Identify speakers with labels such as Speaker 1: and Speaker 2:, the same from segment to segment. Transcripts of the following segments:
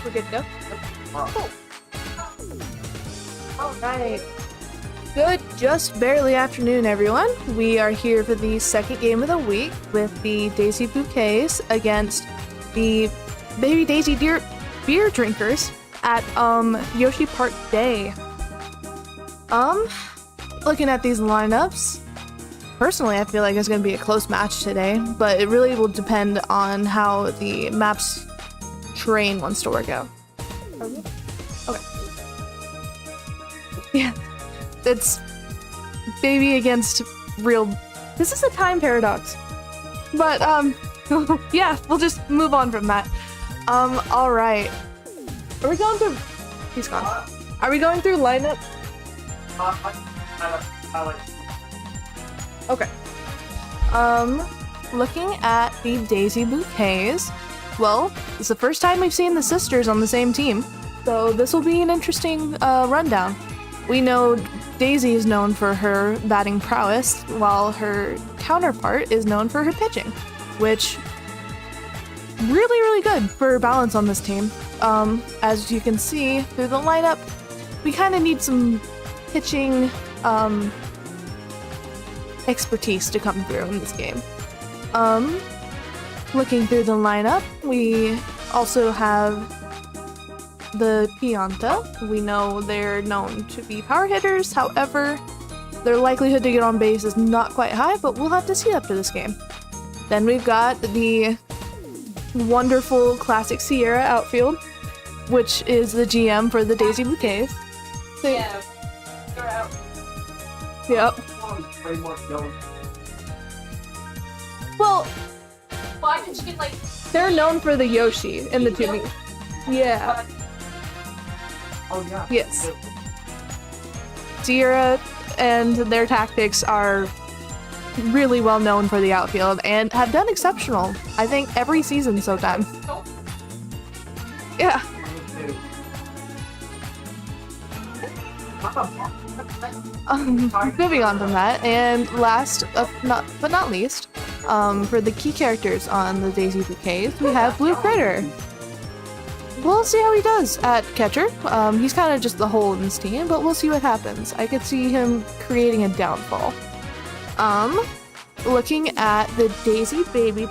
Speaker 1: we're good to go. Cool. Alright. Good, just barely afternoon, everyone. We are here for the second game of the week with the Daisy Bouquets against the Baby Daisy beer drinkers at Yoshi Park Day. Looking at these lineups, personally I feel like it's going to be a close match today, but it really will depend on how the map's terrain wants to work out. Okay. Yeah, it's baby against real. This is a time paradox, but yeah, we'll just move on from that. All right. Are we going through? He's gone. Are we going through lineup? Okay. Looking at the Daisy Bouquets. Well, it's the first time we've seen the sisters on the same team, so this will be an interesting rundown. We know Daisy is known for her batting prowess, while her counterpart is known for her pitching, which really good for balance on this team. As you can see through the lineup, we kind of need some pitching expertise to come through in this game. Looking through the lineup, we also have the Pianta. We know they're known to be power hitters, however, their likelihood to get on base is not quite high, but we'll have to see after this game. Then we've got the wonderful classic Sierra outfield, which is the GM for the Daisy Bouquets. So,
Speaker 2: yeah, they're out.
Speaker 1: Yep. Well,
Speaker 2: Why did she like?
Speaker 1: they're known for the Yoshi in the team. Yeah.
Speaker 3: Oh yeah.
Speaker 1: Yes. Sierra and their tactics are really well known for the outfield and have done exceptional, I think, every season so far. Yeah. Moving on from that, and last but not least, for the key characters on the Daisy Bouquets, we have Blue Critter. We'll see how he does at catcher. He's kind of just the hole in this team, but we'll see what happens. I could see him creating a downfall. Looking at the Daisy Baby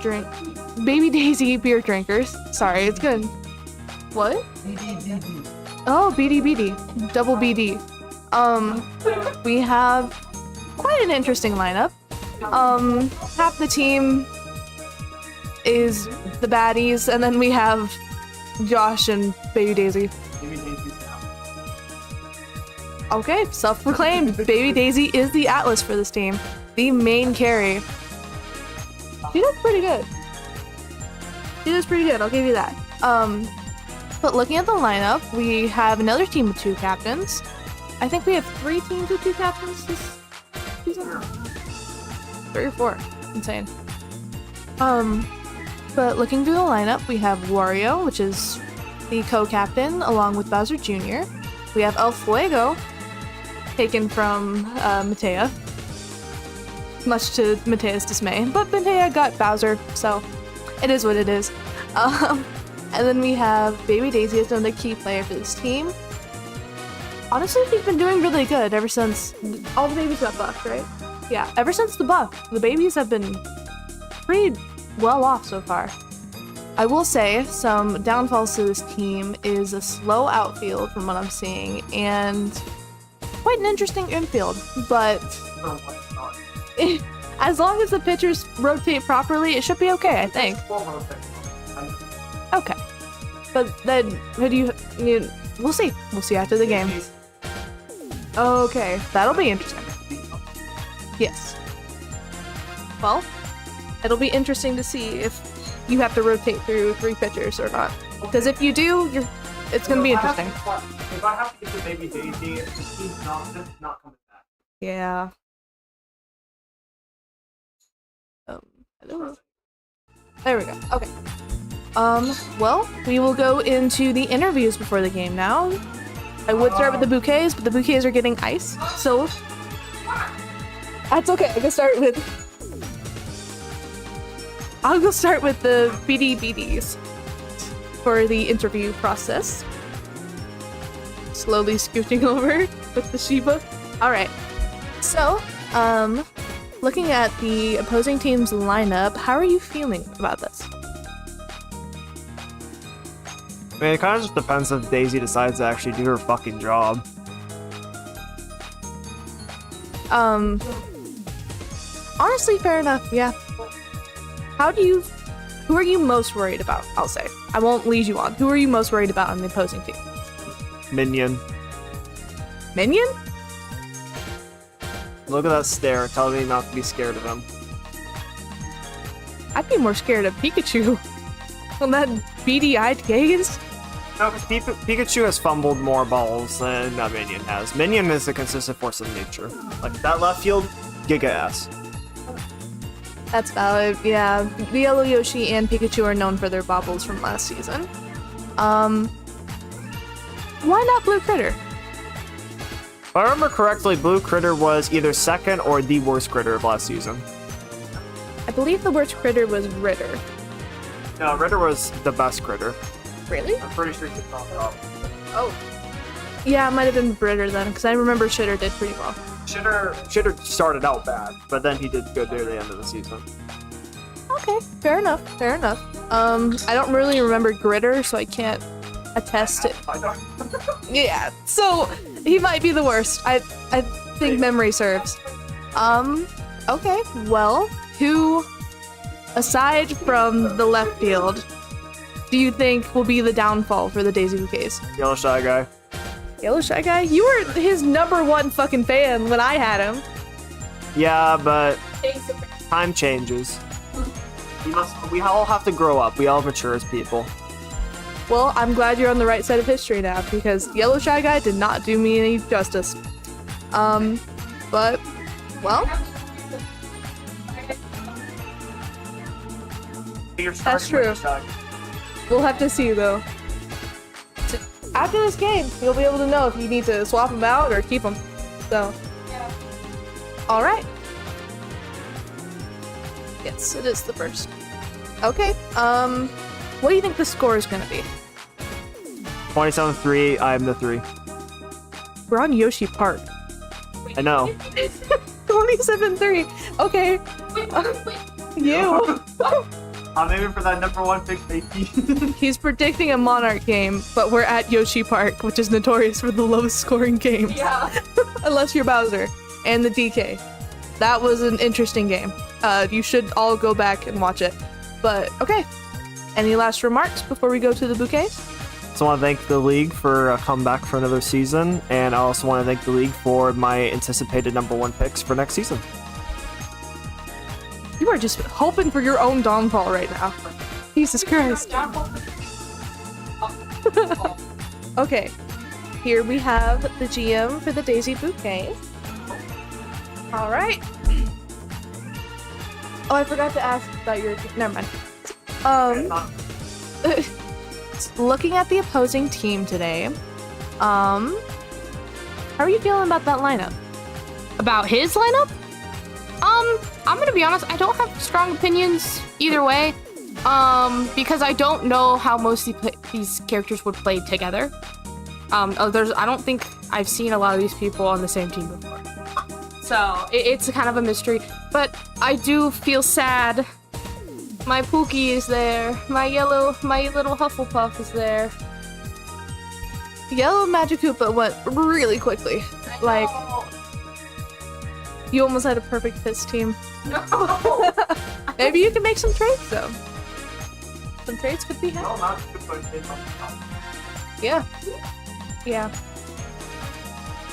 Speaker 1: Daisy beer drinkers. Sorry, it's good. What? Oh, BD. Double BD. We have quite an interesting lineup. Half the team is the baddies, and then we have Josh and Baby Daisy. Okay, self-proclaimed. Baby Daisy is the Atlas for this team. The main carry. She does pretty good. I'll give you that. But looking at the lineup, we have another team with 2 captains. I think we have 3 teams with 2 captains this season. 3 or 4. Insane. But looking through the lineup, we have Wario, which is the co-captain, along with Bowser Jr. We have El Fuego, taken from Matea, much to Matea's dismay. But Matea got Bowser, so it is what it is. And then we have Baby Daisy as another key player for this team. Honestly, she's been doing really good ever since all the babies got buffed, right? Yeah, ever since the buff, the babies have been pretty well off so far. I will say some downfalls to this team is a slow outfield from what I'm seeing, and quite an interesting infield, but as long as the pitchers rotate properly, it should be okay, I think. Okay. But then, who do you we'll see. We'll see after the game. Okay, that'll be interesting. Yes. Well, it'll be interesting to see if you have to rotate through 3 pitchers or not. Because if you do, it's going to be interesting.
Speaker 3: If I have to get to Baby Daisy, the team's not coming back.
Speaker 1: Yeah. Hello. There we go. Okay. Well, we will go into the interviews before the game now. I would start with the Bouquets, but the Bouquets are getting ice, so that's okay. I'll go start with the BDBDs. for the interview process. Slowly scooting over with the Shiba. Alright. So, looking at the opposing team's lineup, how are you feeling about this?
Speaker 4: I mean, it kind of just depends if Daisy decides to actually do her fucking job.
Speaker 1: Honestly, fair enough, yeah. Who are you most worried about, I'll say? I won't lead you on. Who are you most worried about on the opposing team?
Speaker 4: Minion.
Speaker 1: Minion?
Speaker 4: Look at that stare. Tell me not to be scared of him.
Speaker 1: I'd be more scared of Pikachu. On that beady-eyed gaze?
Speaker 4: No, because Pikachu has fumbled more balls than Minion has. Minion is a consistent force of nature. Like, that left field, Giga S.
Speaker 1: That's valid, yeah. The Yellow Yoshi and Pikachu are known for their bobbles from last season. Why not Blue Critter?
Speaker 4: If I remember correctly, Blue Critter was either second or the worst critter of last season.
Speaker 1: I believe the worst critter was Ritter.
Speaker 4: No, Ritter was the best critter.
Speaker 1: Really?
Speaker 4: I'm pretty sure he did not off.
Speaker 1: Oh. Yeah, it might have been Ritter then, because I remember Shitter did pretty well.
Speaker 4: Shitter started out bad, but then he did good near the end of the season.
Speaker 1: Okay, fair enough, fair enough. I don't really remember Gritter, so I can't attest it.
Speaker 4: I don't.
Speaker 1: Yeah, so he might be the worst. I think memory serves. Okay, well, who, aside from the left field, do you think will be the downfall for the Daisy Bouquets?
Speaker 4: Yellow Shy Guy.
Speaker 1: Yellow Shy Guy? You were his #1 fucking fan when I had him.
Speaker 4: Yeah, but time changes. We all have to grow up. We all mature as people.
Speaker 1: Well, I'm glad you're on the right side of history now, because Yellow Shy Guy did not do me any justice. But, well, that's true. We'll have to see, though. After this game, you'll be able to know if you need to swap them out or keep them. So,
Speaker 2: Yeah.
Speaker 1: all right. Yes, it is the first. Okay. What do you think the score is gonna be?
Speaker 4: 27-3, I'm the 3.
Speaker 1: We're on Yoshi Park.
Speaker 4: I know.
Speaker 1: 27-3. Okay. You.
Speaker 3: I'm aiming for that #1 pick, baby.
Speaker 1: He's predicting a Monarch game, but we're at Yoshi Park, which is notorious for the lowest scoring games.
Speaker 2: Yeah.
Speaker 1: Unless you're Bowser. And the DK. That was an interesting game. You should all go back and watch it. But, okay. Any last remarks before we go to the bouquets?
Speaker 4: So I want to thank the league for a comeback for another season, and I also want to thank the league for my anticipated #1 picks for next season.
Speaker 1: You are just hoping for your own downfall right now. Jesus Christ. Okay. Here we have the GM for the Daisy Bouquet. Alright. Oh, I forgot to ask about your... Never mind. Looking at the opposing team today, how are you feeling about that lineup?
Speaker 2: About his lineup? I'm gonna be honest, I don't have strong opinions either way. Because I don't know how most of these characters would play together. I don't think I've seen a lot of these people on the same team before. So, it's kind of a mystery. But I do feel sad. My Pookie is there. My little Hufflepuff is there.
Speaker 1: Yellow Magikoopa went really quickly. Like, you almost had a perfect piss team.
Speaker 2: No.
Speaker 1: Maybe you can make some trades, though. Some trades could be had.
Speaker 3: No, not to put it on the top.
Speaker 1: Yeah. Yeah.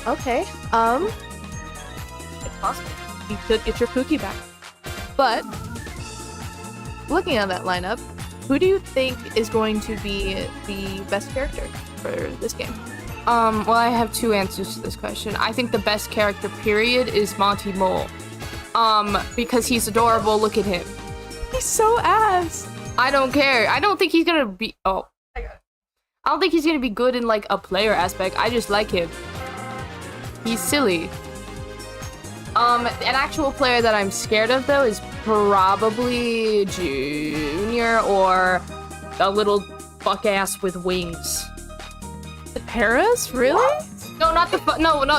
Speaker 1: Okay. It's possible. You could get your Pookie back. But, looking at that lineup, who do you think is going to be the best character for this game?
Speaker 2: Well, I have two answers to this question. I think the best character, period, is Monty Mole. Because he's adorable, look at him.
Speaker 1: He's so ass!
Speaker 2: I don't care. I don't think he's gonna be- oh. I don't think he's gonna be good in, like, a player aspect. I just like him. He's silly. An actual player that I'm scared of, though, is probably Junior or a little fuck ass with wings.
Speaker 1: The Paris? Really?
Speaker 2: No, not the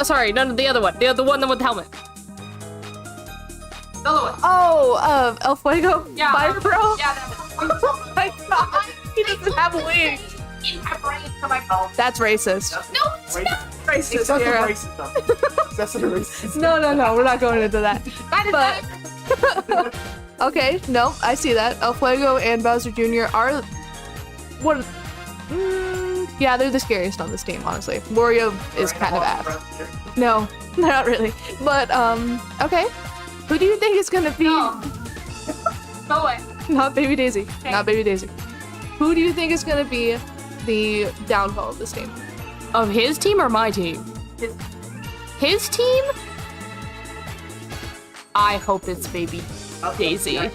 Speaker 2: sorry, no, the other one. The other one with the helmet. The other one.
Speaker 1: Oh, El Fuego?
Speaker 2: Yeah.
Speaker 1: Fire Bro?
Speaker 2: Yeah, that one.
Speaker 1: Oh my god. He doesn't have wings.
Speaker 2: In my brain to my phone.
Speaker 1: That's racist.
Speaker 2: No, it's not.
Speaker 1: Racist,
Speaker 4: Excessive
Speaker 1: Kira.
Speaker 4: racism. Excessive racism.
Speaker 1: No, we're not going into that.
Speaker 2: That is
Speaker 1: But okay, no, I see that. El Fuego and Bowser Jr. are what? Yeah, they're the scariest on this team, honestly. Wario is kind of ass. No, they're not really. But okay. Who do you think is gonna be?
Speaker 2: No. No way.
Speaker 1: Not Baby Daisy.
Speaker 2: Okay.
Speaker 1: Not Baby Daisy. Who do you think is gonna be the downfall of this team?
Speaker 2: Of his team or my team? His team? I hope it's Baby Daisy.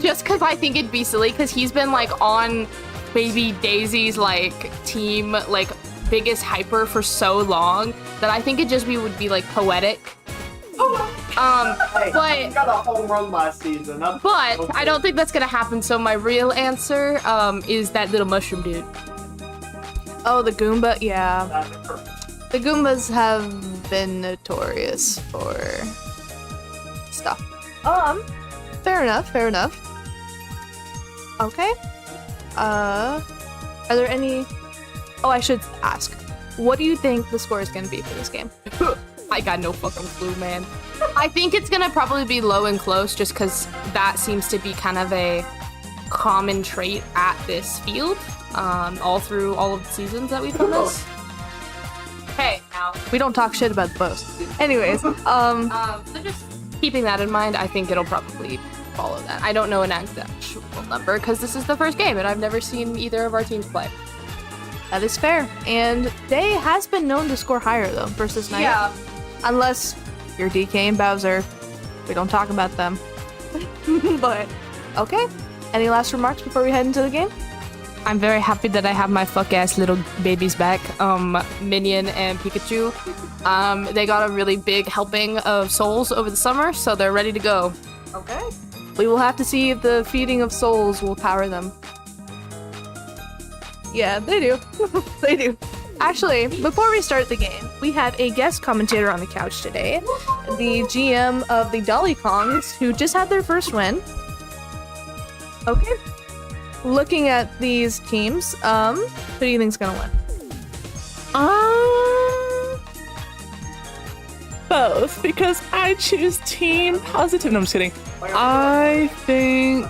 Speaker 2: Just because I think it'd be silly, because he's been like on Baby Daisy's like team, like biggest hyper for so long that I think it just would be like poetic.
Speaker 4: Hey,
Speaker 2: But
Speaker 4: he got a home run last season.
Speaker 2: I don't think that's gonna happen. So my real answer is that little mushroom dude.
Speaker 1: Oh, the Goomba? Yeah. The Goombas have been notorious for stuff. Fair enough. Okay. Are there any... Oh, I should ask. What do you think the score is going to be for this game?
Speaker 2: I got no fucking clue, man. I think it's gonna probably be low and close, just because that seems to be kind of a common trait at this field, all through all of the seasons that we've done this. Hey, now.
Speaker 1: We don't talk shit about the boast. Anyways,
Speaker 2: So just keeping that in mind, I think it'll probably follow that. I don't know an actual number, because this is the first game, and I've never seen either of our teams play.
Speaker 1: that is fair. And Day has been known to score higher, though, versus Knight.
Speaker 2: Yeah.
Speaker 1: Unless you're DK and Bowser. We don't talk about them. But, okay. Any last remarks before we head into the game?
Speaker 2: I'm very happy that I have my fuck-ass little babies back, Minion and Pikachu. They got a really big helping of souls over the summer, so they're ready to go.
Speaker 1: Okay. We will have to see if the feeding of souls will power them. Yeah, they do. They do. Actually, before we start the game, we have a guest commentator on the couch today. The GM of the Dolly Kongs, who just had their first win. Okay. Looking at these teams, who do you think's gonna win?
Speaker 5: Both, because I choose team positive. No, I'm just kidding. I think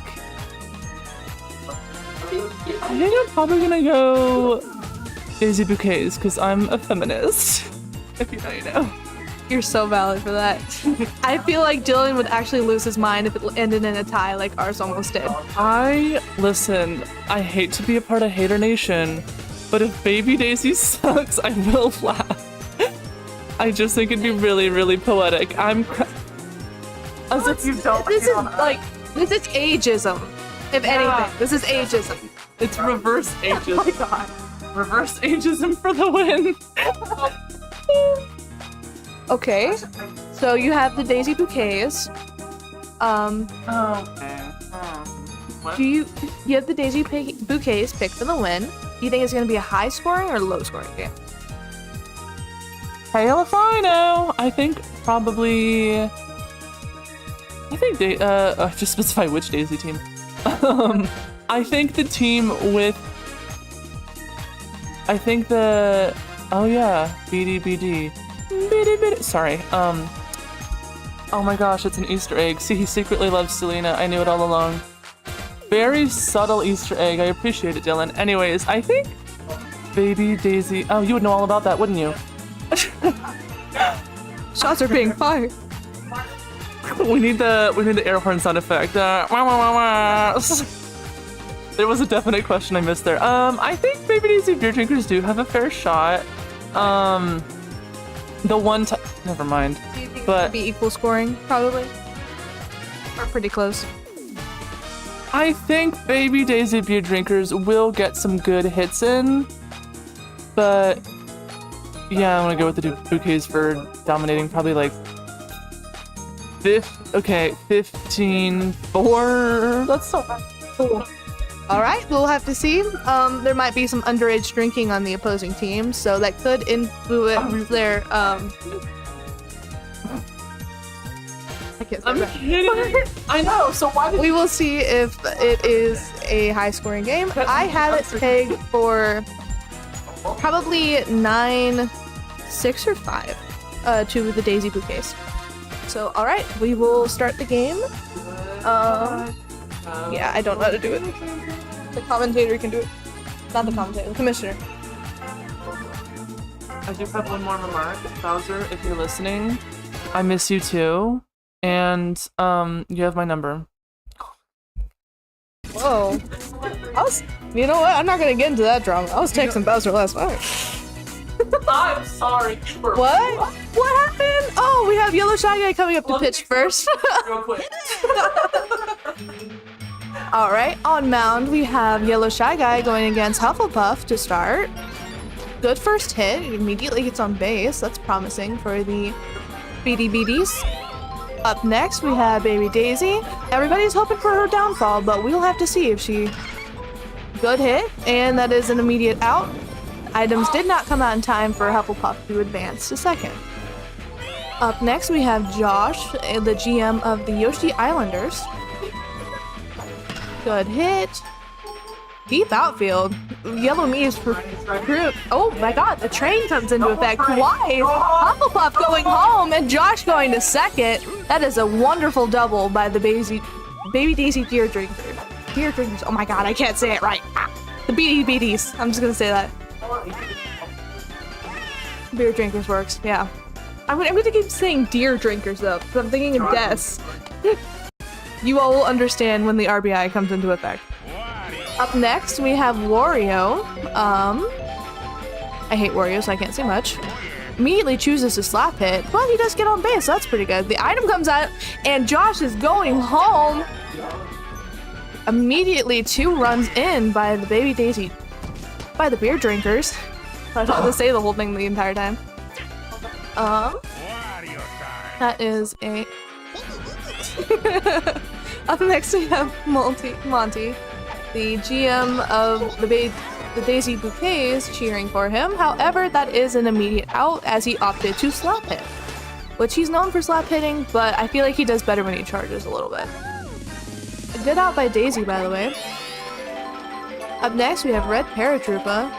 Speaker 5: I'm probably gonna go Daisy Bouquets, because I'm a feminist. If you know, you know.
Speaker 1: You're so valid for that. I feel like Dylan would actually lose his mind if it ended in a tie like ours almost did.
Speaker 5: Listen, I hate to be a part of Hater Nation, but if Baby Daisy sucks, I will laugh. I just think it'd be really, really poetic. As if you don't.
Speaker 1: This is ageism. If anything, this is ageism.
Speaker 5: It's reverse ageism.
Speaker 1: Oh my god.
Speaker 5: Reverse ageism for the win.
Speaker 1: Okay, so you have the Daisy Bouquets.
Speaker 5: What?
Speaker 1: Do you have the Daisy Bouquets picked for the win? Do you think it's going to be a high scoring or low scoring game?
Speaker 5: Hail if I know. I think probably. Just specify which Daisy team. I think the team with. I think the. Oh yeah, BD. Sorry. Oh my gosh, it's an Easter egg. See, he secretly loves Selena. I knew it all along. Very subtle Easter egg. I appreciate it, Dylan. Anyways, I think Baby Daisy. Oh, you would know all about that, wouldn't you?
Speaker 1: Shots are being fired.
Speaker 5: we need the air horn sound effect. Wah, wah, wah, wah. There was a definite question I missed there. I think Baby Daisy beer drinkers do have a fair shot. The one time, never mind.
Speaker 1: Do you think
Speaker 5: But-
Speaker 1: it'll be equal scoring, probably? Or pretty close?
Speaker 5: I think Baby Daisy beer drinkers will get some good hits in, but yeah, I'm gonna go with the Bouquets for dominating. Probably like 15-4. That's so bad.
Speaker 1: All right, we'll have to see. There might be some underage drinking on the opposing team, so that could influence their I can't say
Speaker 5: I'm
Speaker 1: that.
Speaker 5: kidding. I know. So why did
Speaker 1: We will see if it is a high-scoring game. I have it pegged for probably 9, 6, or 5 to the Daisy Bouquets. So, all right, we will start the game. Yeah, I don't know how to do it. The commentator can do it. Not the commentator, the commissioner.
Speaker 5: I do have one more remark. Bowser, if you're listening, I miss you too. And you have my number.
Speaker 1: Whoa. You know what? I'm not gonna get into that drama. I was texting Bowser last night.
Speaker 5: I'm sorry.
Speaker 1: What? What happened? Oh, we have Yellow Shy Guy coming up to pitch first.
Speaker 5: Real quick.
Speaker 1: Alright, on mound we have Yellow Shy Guy going against Hufflepuff to start. Good first hit, it immediately gets on base. That's promising for the BDBDs. Up next we have Baby Daisy. Everybody's hoping for her downfall, but we'll have to see if she... Good hit, and that is an immediate out. Items did not come out in time for Hufflepuff to advance to second. Up next we have Josh, the GM of the Yoshi Islanders. Good hit. Deep outfield. Yellow Me's for oh my god, the train comes into effect. Why? Hufflepuff going home and Josh going to second. That is a wonderful double by the Baby Daisy Deer Drinker. Deer Drinkers. Oh my god, I can't say it right. Ah, the BDBDs. I'm just gonna say that. Beer Drinkers works, yeah. I'm gonna keep saying Deer Drinkers though, because I'm thinking of Des. You all will understand when the RBI comes into effect. Up next, we have Wario. I hate Wario, so I can't say much. Immediately chooses to slap hit, but he does get on base, so that's pretty good. The item comes out, and Josh is going home. Immediately, 2 runs in by the Baby Daisy, by the Beer Drinkers. I don't have to say the whole thing the entire time. That is a... Up next we have Monty, the GM of the Daisy Bouquets, cheering for him. However, that is an immediate out as he opted to slap hit, which he's known for slap hitting, but I feel like he does better when he charges a little bit. A good out by Daisy, by the way. Up next we have Red Paratroopa,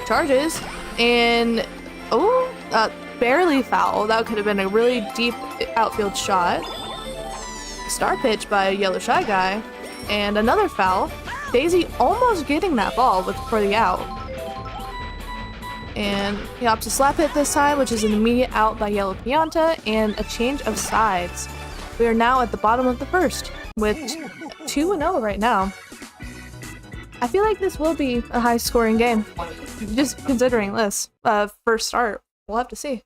Speaker 1: charges, and barely foul. That could have been a really deep outfield shot. Star pitch by Yellow Shy Guy, and another foul. Daisy almost getting that ball for the out. And he opts to slap hit this time, which is an immediate out by Yellow Pianta, and a change of sides. We are now at the bottom of the first, with 2-0 right now. I feel like this will be a high-scoring game, just considering this first start. We'll have to see.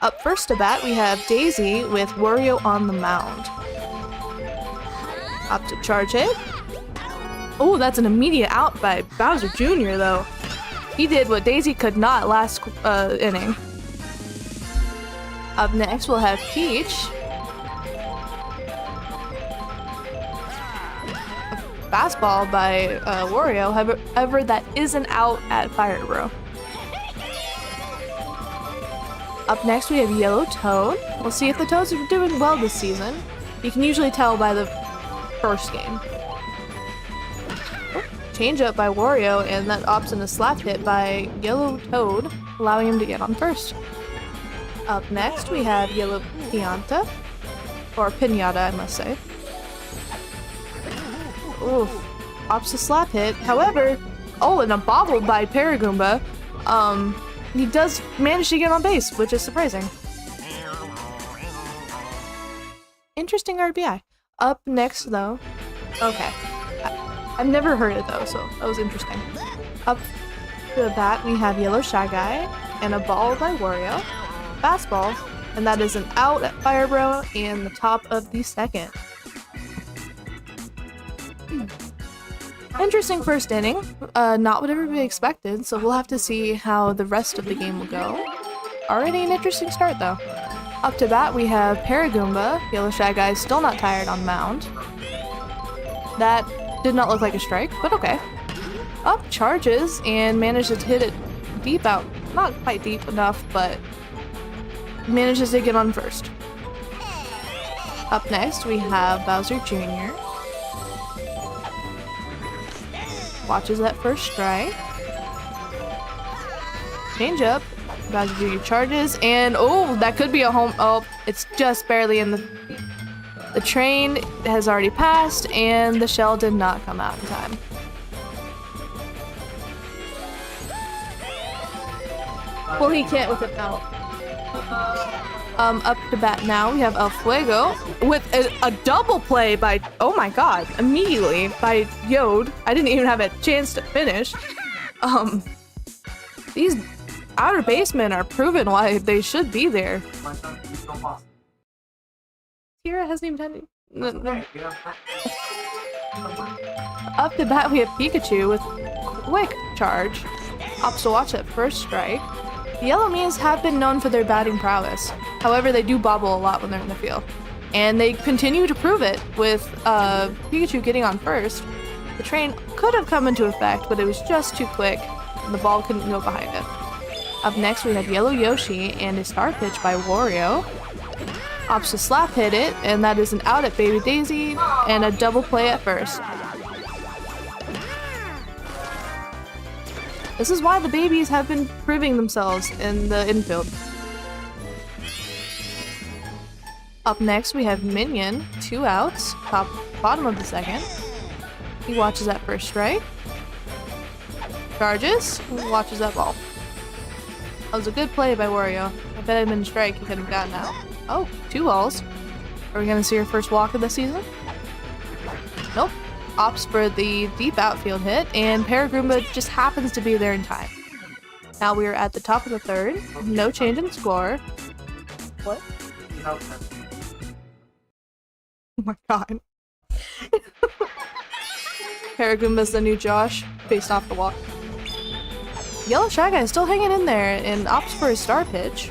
Speaker 1: Up first to bat, we have Daisy with Wario on the mound. Up to charge hit. Oh, that's an immediate out by Bowser Jr., though. He did what Daisy could not last inning. Up next, we'll have Peach. A fastball by Wario. However, that is an out at Fire Bro. Up next, we have Yellow Toad. We'll see if the Toads are doing well this season. You can usually tell by the first game. Change up by Wario, and that opts in a slap hit by Yellow Toad, allowing him to get on first. Up next, we have Yellow Pianta, or Pinata, I must say. Oof. Opts to slap hit. However, and a bobble by Paragoomba. He does manage to get on base, which is surprising. Interesting RBI. Up next, though. Okay. I've never heard it, though, so that was interesting. Up to the bat, we have Yellow Shy Guy, and a ball by Wario. Fastball, and that is an out at Fire Bro, and the top of the second. Interesting first inning. Not what everybody expected, so we'll have to see how the rest of the game will go. Already an interesting start, though. Up to bat, we have Paragoomba. Yellow Shy Guy still not tired on mound. That did not look like a strike, but okay. Up charges and manages to hit it deep out. Not quite deep enough, but manages to get on first. Up next, we have Bowser Jr. Watches that first strike. Change up. Bowser Jr. charges, and oh, that could be a home. Oh, it's just barely in the. The train has already passed, and the shell did not come out in time. Well, he can't with it now. Up to bat now, we have El Fuego with a double play by, oh my god, immediately by Yode. I didn't even have a chance to finish. These outer basemen are proven why they should be there. Tira hasn't even had any. Up to bat, we have Pikachu with quick charge. Opts to watch that first strike. The Yellow Me's have been known for their batting prowess. However, they do bobble a lot when they're in the field. And they continue to prove it with Pikachu getting on first. The train could have come into effect, but it was just too quick, and the ball couldn't go behind it. Up next, we have Yellow Yoshi and a star pitch by Wario. Opts to slap hit it, and that is an out at Baby Daisy, and a double play at first. This is why the babies have been proving themselves in the infield. Up next, we have Minion, 2 outs, bottom of the second. He watches that first strike. Charges, watches that ball. That was a good play by Wario. I bet I'd been strike, he could have gotten out. Oh, 2 balls. Are we gonna see our first walk of the season? Nope. Opts for the deep outfield hit, and Paragoomba just happens to be there in time. Now we are at the top of the third. No change in score. What? Oh my god. Paragoomba's the new Josh, based off the walk. Yellow Shy Guy is still hanging in there and opts for a star pitch.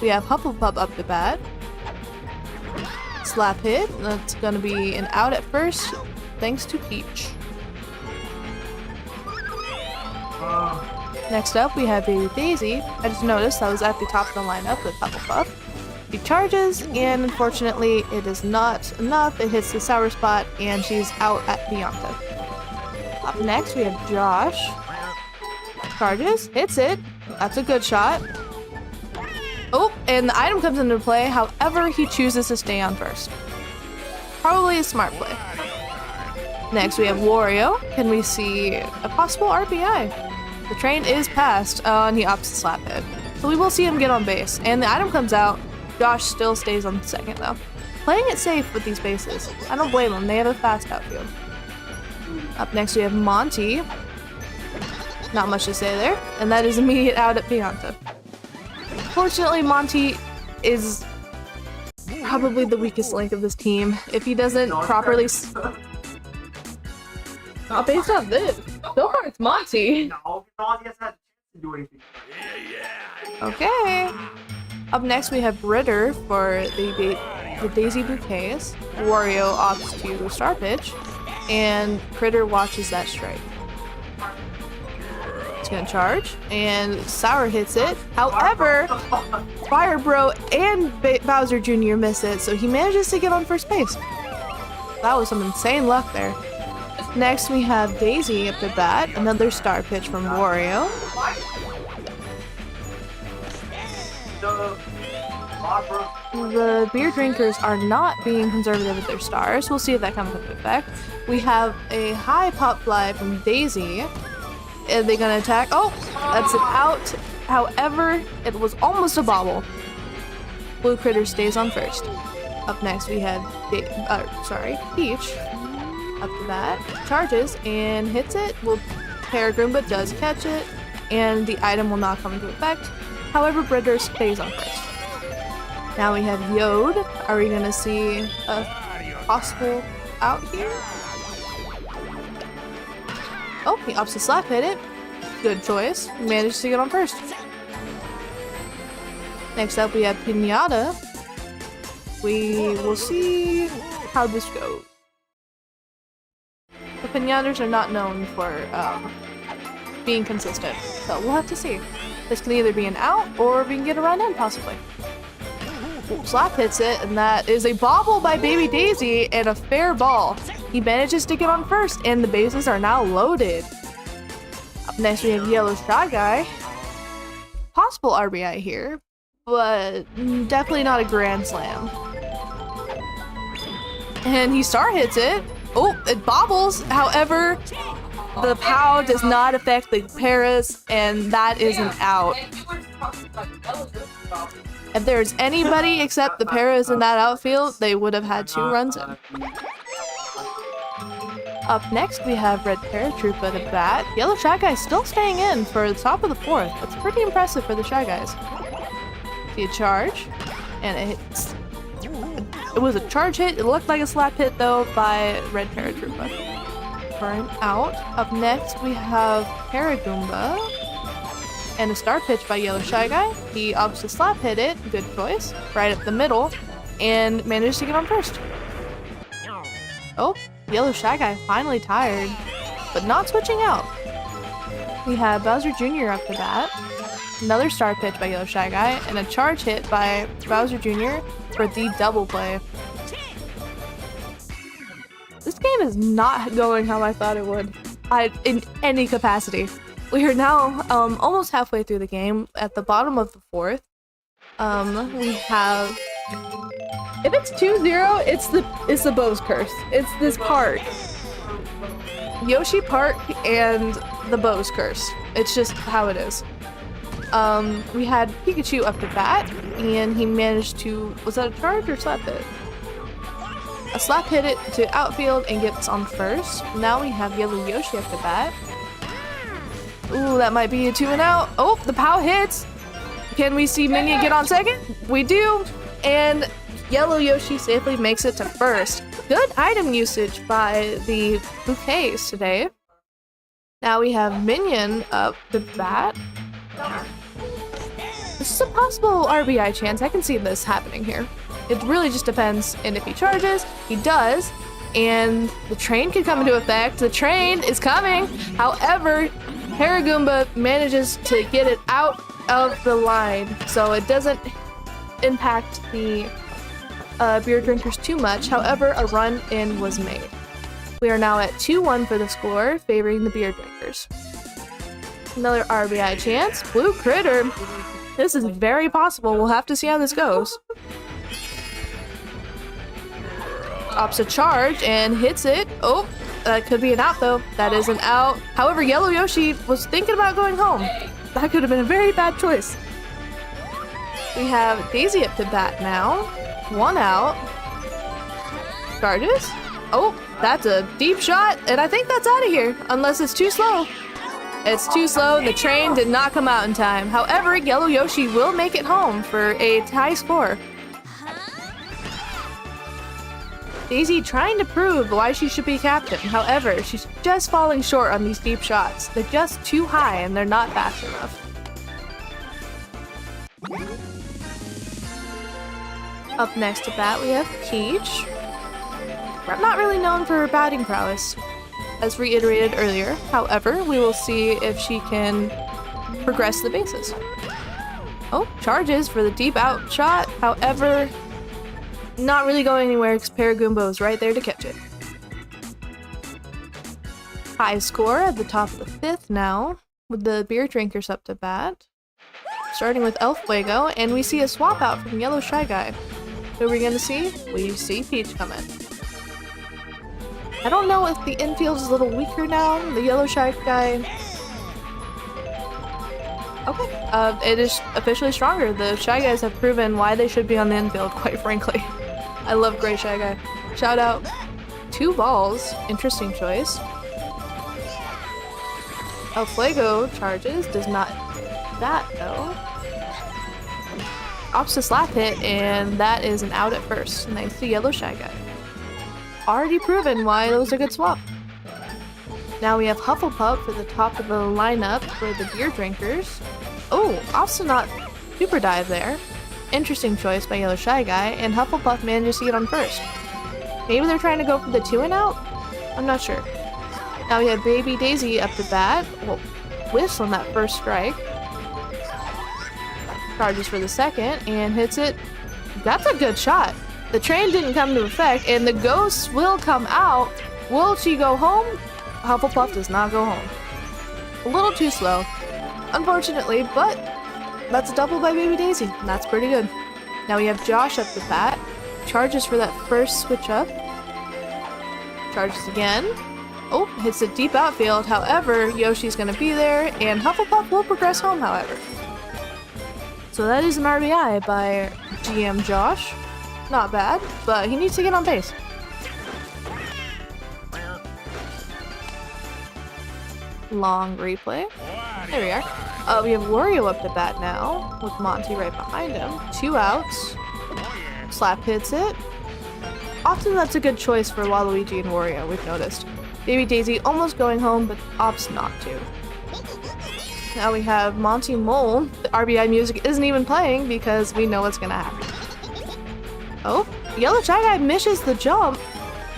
Speaker 1: We have Hufflepuff up to bat. Slap hit. That's gonna be an out at first, thanks to Peach. Next up, we have Baby Daisy. I just noticed I was at the top of the lineup with Hufflepuff. She charges, and unfortunately, it is not enough. It hits the sour spot, and she's out at Bianca. Up next, we have Josh. Charges, hits it. That's a good shot. Oh, and the item comes into play. However, he chooses to stay on first. Probably a smart play. Next, we have Wario. Can we see a possible RBI? The train is passed, and he opts to slap it. So we will see him get on base. And the item comes out. Josh still stays on second, though. Playing it safe with these bases. I don't blame him. They have a fast outfield. Up next, we have Monty. Not much to say there. And that is immediate out at Pianta. Fortunately, Monty is probably the weakest link of this team. If he doesn't properly... Not based on this. So far, it's Monty.
Speaker 3: No, Monty hasn't had a chance to do anything.
Speaker 1: Okay. Up next, we have Ritter for the Daisy Bouquets. Wario opts to star pitch, and Critter watches that strike. It's gonna charge, and Sour hits it. However, Fire Bro and Bowser Jr. miss it, so he manages to get on first base. That was some insane luck there. Next, we have Daisy up to bat. Another star pitch from Wario. The beer drinkers are not being conservative with their stars. We'll see if that comes into effect. We have a high pop fly from Daisy. Are they gonna attack? Oh, that's an out. However, it was almost a bobble. Blue Critter stays on first. Up next, we have Peach. Up to bat, charges and hits it. Well, Paragoomba does catch it, and the item will not come into effect. However, Britter stays on first. Now we have Yode. Are we gonna see a possible out here? Oh, he opts to slap hit it. Good choice. Managed to get on first. Next up, we have Pinata. We will see how this goes. Pinatas are not known for being consistent, so we'll have to see. This can either be an out, or we can get a run in, possibly. Slap hits it, and that is a bobble by Baby Daisy and a fair ball. He manages to get on first, and the bases are now loaded. Up next, we have Yellow Shy Guy. Possible RBI here, but definitely not a grand slam. And he star hits it. Oh, it bobbles. However, the POW does not affect the paras, and that is an out. If there's anybody except the paras in that outfield, they would have had 2 runs in. Up next, we have Red Paratroopa at the bat. Yellow Shy Guy still staying in for the top of the 4th. That's pretty impressive for the Shy Guys. See a charge, and it hits. It was a charge hit. It looked like a slap hit, though, by Red Paratroopa. For an out. Up next, we have Paragoomba. And a star pitch by Yellow Shy Guy. He opts to slap hit it. Good choice. Right up the middle. And managed to get on first. Oh, Yellow Shy Guy finally tired. But not switching out. We have Bowser Jr. up to bat. Another star pitch by Yellow Shy Guy. And a charge hit by Bowser Jr. for the double play. This game is not going how I thought it would. In any capacity. We are now almost halfway through the game. At the bottom of the 4th, we have. If it's 2-0, it's the Bose curse. It's this part, Yoshi Park and the Bose curse. It's just how it is. We had Pikachu up to bat, and he managed to. Was that a charge or slap hit? A slap hit it to outfield and gets on first. Now we have Yellow Yoshi up to bat. Ooh, that might be a 2 and out. Oh, the POW hits. Can we see Minion get on second? We do. And Yellow Yoshi safely makes it to first. Good item usage by the Bouquets today. Now we have Minion up to bat. This is a possible RBI chance. I can see this happening here. It really just depends. And if he charges, he does. And the train could come into effect. The train is coming. However, Paragoomba manages to get it out of the line, so it doesn't impact the beer drinkers too much. However, a run in was made. We are now at 2-1 for the score, favoring the beer drinkers. Another RBI chance. Blue Critter. This is very possible. We'll have to see how this goes. Opts a charge and hits it. Oh, that could be an out though. That is an out. However, Yellow Yoshi was thinking about going home. That could have been a very bad choice. We have Daisy up to bat now. 1 out. Charges. Oh, that's a deep shot, and I think that's out of here, unless it's too slow. It's too slow. The train did not come out in time. However, Yellow Yoshi will make it home for a tie score. Daisy trying to prove why she should be captain. However, she's just falling short on these deep shots. They're just too high and they're not fast enough. Up next to bat, we have Peach. Not really known for her batting prowess, as reiterated earlier. However, we will see if she can progress the bases. Oh, charges for the deep out shot. However, not really going anywhere because Paragoomba is right there to catch it. High score at the top of the 5th now, with the beer drinkers up to bat. Starting with El Fuego, and we see a swap out from Yellow Shy Guy. Who are we gonna see? We see Peach come in. I don't know if the infield is a little weaker now. The Yellow Shy Guy. Okay, it is officially stronger. The Shy Guys have proven why they should be on the infield, quite frankly. I love Gray Shy Guy. Shout out. 2 balls. Interesting choice. El Fuego charges. Does not that though. Opts to slap hit, and that is an out at first. Thanks to Yellow Shy Guy. Already proven why that was a good swap. Now we have Hufflepuff for the top of the lineup for the beer drinkers. Oh, also not super dive there. Interesting choice by Yellow Shy Guy, and Hufflepuff manages to get on first. Maybe they're trying to go for the 2 and out? I'm not sure. Now we have Baby Daisy up to bat. Well, whiffs on that first strike. Charges for the second and hits it. That's a good shot. The train didn't come to effect, and the ghost will come out. Will she go home? Hufflepuff does not go home. A little too slow, unfortunately, but that's a double by Baby Daisy, and that's pretty good. Now we have Josh up the bat. Charges for that first switch up. Charges again. Oh, hits it deep outfield. However, Yoshi's going to be there, and Hufflepuff will progress home, however. So that is an RBI by GM Josh. Not bad, but he needs to get on base. Long replay. There we are. We have Wario up to bat now, with Monty right behind him. 2 outs. Slap hits it. Often that's a good choice for Waluigi and Wario, we've noticed. Baby Daisy almost going home, but opts not to. Now we have Monty Mole. The RBI music isn't even playing because we know what's gonna happen. Oh, Yellow Shy Guy misses the jump,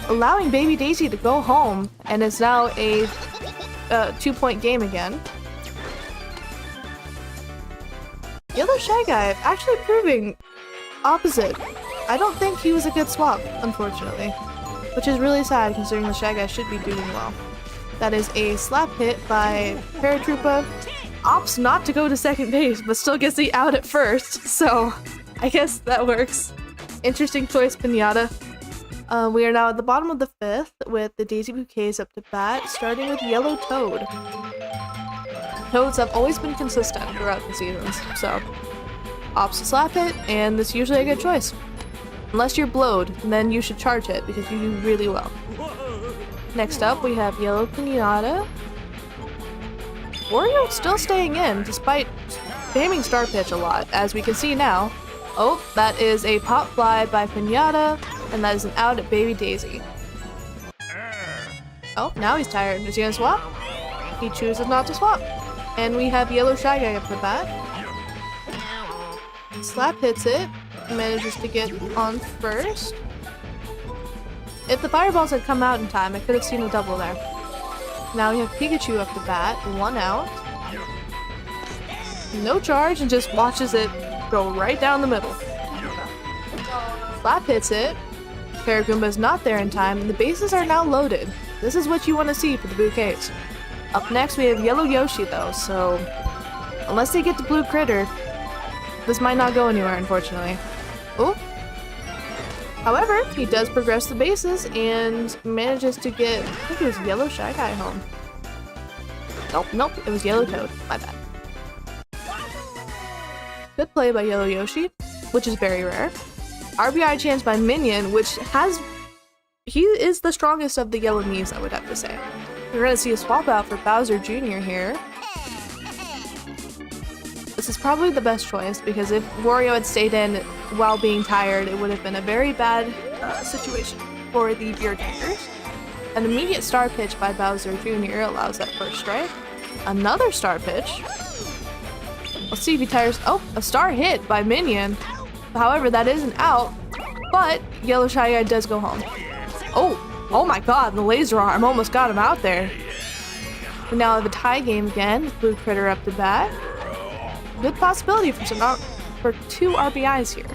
Speaker 1: allowing Baby Daisy to go home, and it's now a 2-point game again. Yellow Shy Guy actually proving opposite. I don't think he was a good swap, unfortunately, which is really sad considering the Shy Guy should be doing well. That is a slap hit by Paratroopa. Opts not to go to second base, but still gets the out at first, so I guess that works. Interesting choice, Pinata. We are now at the bottom of the 5th with the Daisy Bouquets up to bat, starting with Yellow Toad. Toads have always been consistent throughout the seasons, so opts to slap hit, and that's usually a good choice. Unless you're blowed, then you should charge it because you do really well. Next up, we have Yellow Pinata. Wario still staying in despite spamming Star Pitch a lot, as we can see now. Oh, that is a pop fly by Pinata, and that is an out at Baby Daisy. Oh, now he's tired. Is he gonna swap? He chooses not to swap. And we have Yellow Shy Guy up the bat. Slap hits it, manages to get on first. If the fireballs had come out in time, I could have seen a double there. Now we have Pikachu up the bat, 1 out. No charge, and just watches it go right down the middle. Slap hits it. Paragoomba's not there in time, and the bases are now loaded. This is what you want to see for the Bouquets. Up next, we have Yellow Yoshi, though, so unless they get the Blue Critter, this might not go anywhere, unfortunately. Oh. However, he does progress the bases and manages to get, I think it was Yellow Shy Guy home. Nope, it was Yellow Toad. My bad. Good play by Yellow Yoshi, which is very rare. RBI chance by Minion, which he is the strongest of the Yellow Miis, I would have to say. We're gonna see a swap out for Bowser Jr. here. This is probably the best choice because if Wario had stayed in while being tired, it would have been a very bad situation for the beer drinkers. An immediate star pitch by Bowser Jr. allows that first strike. Another star pitch. Let's see if he tires. Oh, a star hit by Minion. However, that is an out, but Yellow Shy Guy does go home. Oh my god, the laser arm almost got him out there. We now have a tie game again with Blue Critter up to bat. Good possibility for 2 RBIs here.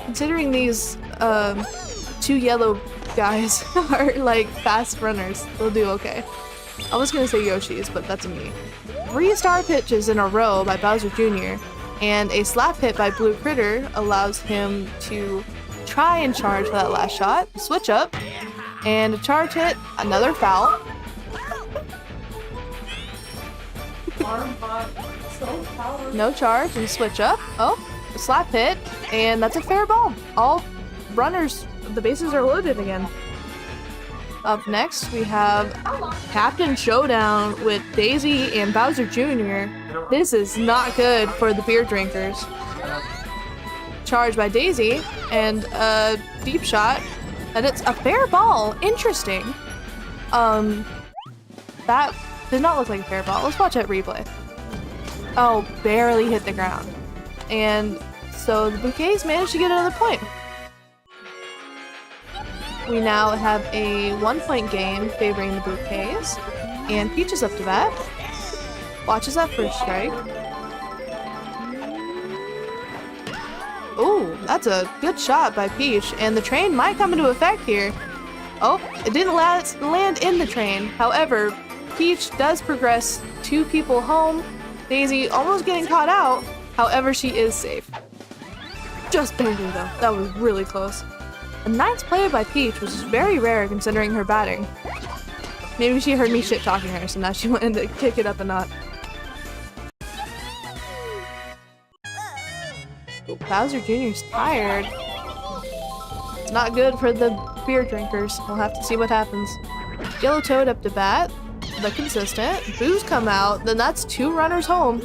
Speaker 1: Considering these 2 yellow guys are like fast runners, they'll do okay. I was gonna say Yoshi's, but that's me. 3 star pitches in a row by Bowser Jr. and a slap hit by Blue Critter allows him to try and charge for that last shot. Switch up, and a charge hit, another foul. No charge and switch up. Oh, a slap hit, and that's a fair ball. All runners, the bases are loaded again. Up next, we have Captain Showdown with Daisy and Bowser Jr. This is not good for the beer drinkers. Charge by Daisy, and a deep shot, and it's a fair ball. Interesting. That did not look like a fair ball. Let's watch that replay. Oh, barely hit the ground. And so the Bouquets managed to get another point. We now have a 1-point game favoring the Bouquets. And Peach is up to bat. Watches that first strike. Ooh, that's a good shot by Peach, and the train might come into effect here. Oh, it didn't land in the train. However, Peach does progress 2 people home. Daisy almost getting caught out. However, she is safe. Just barely though. That was really close. A nice play by Peach, which is very rare considering her batting. Maybe she heard me shit-talking her, so now she wanted to kick it up a notch. Bowser Jr.'s tired. It's not good for the beer drinkers. We'll have to see what happens. Yellow Toad up to bat, but consistent. Boos come out, then that's 2 runners home.